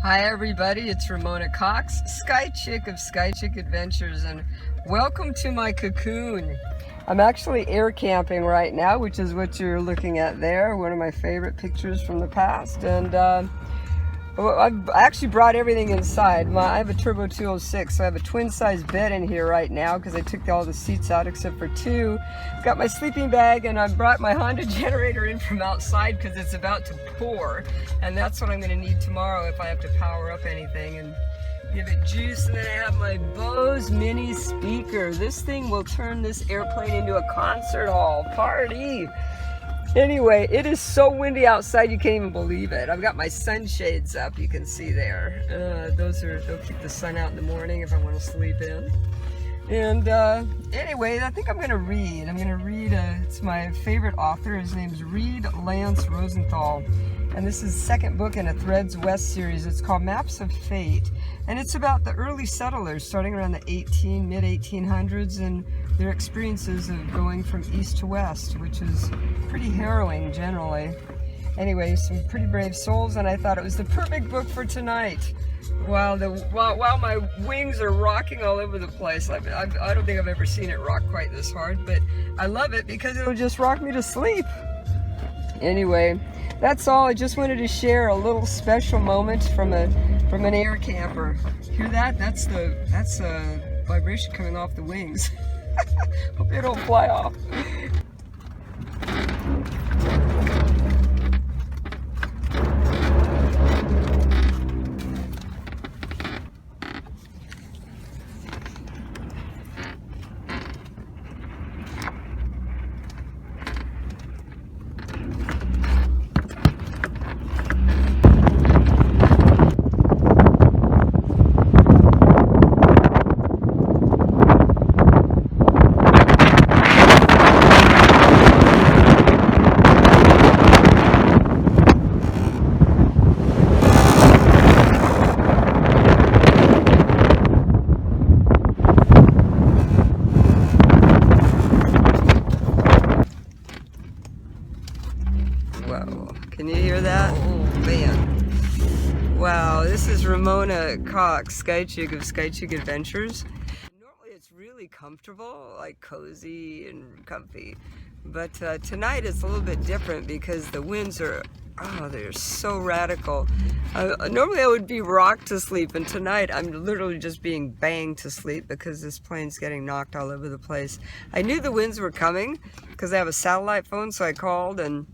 Hi everybody, it's Ramona Cox, SkyChick of SkyChick Adventures, and welcome to my cocoon. I'm actually air camping right now, which is what you're looking at there, one of my favorite pictures from the past. And I've actually brought everything inside. I have a Turbo 206, so I have a twin-size bed in here right now because I took all the seats out except for two. Got my sleeping bag, and I brought my Honda generator in from outside because it's about to pour, and that's what I'm going to need tomorrow if I have to power up anything and give it juice. And then I have my Bose mini speaker. This thing will turn this airplane into a concert hall party. Anyway, it is so windy outside you can't even believe it. I've got my sunshades up, you can see there. They'll keep the sun out in the morning if I want to sleep in. And anyway, I think I'm going to read. It's my favorite author. His name's Reed Lance Rosenthal. And this is the second book in a Threads West series. It's called Maps of Fate. And it's about the early settlers starting around the mid-1800s and their experiences of going from east to west, which is pretty harrowing generally. Anyway, some pretty brave souls, and I thought it was the perfect book for tonight. While my wings are rocking all over the place. I don't think I've ever seen it rock quite this hard, but I love it because it'll just rock me to sleep. Anyway, that's all. I just wanted to share a little special moment from an air camper. Hear that? That's the vibration coming off the wings. Hope they don't fly off. Whoa, can you hear that? Oh man. Wow, this is Ramona Cox, SkyChick of SkyChick Adventures. Normally it's really comfortable, like cozy and comfy. But tonight it's a little bit different because the winds are, they're so radical. Normally I would be rocked to sleep, and tonight I'm literally just being banged to sleep because this plane's getting knocked all over the place. I knew the winds were coming because I have a satellite phone, so I called, and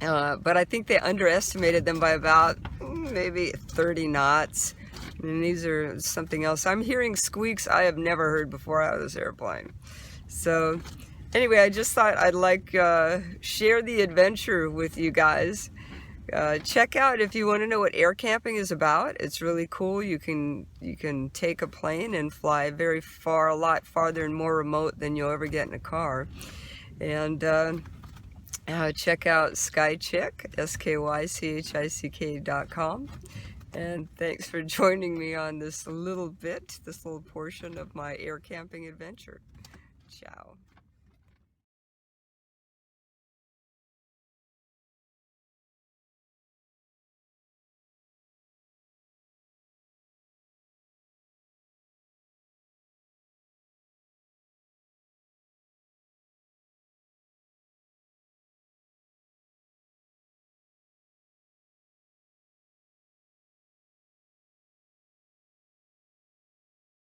but I think they underestimated them by about maybe 30 knots. And these are something else. I'm hearing squeaks I have never heard before out of this airplane. So anyway, I just thought I'd share the adventure with you guys. Check out if you want to know what air camping is about. It's really cool. You can take a plane and fly very far, a lot farther and more remote than you'll ever get in a car. And check out SkyChick, SkyChick.com. And thanks for joining me on this little portion of my air camping adventure. Ciao.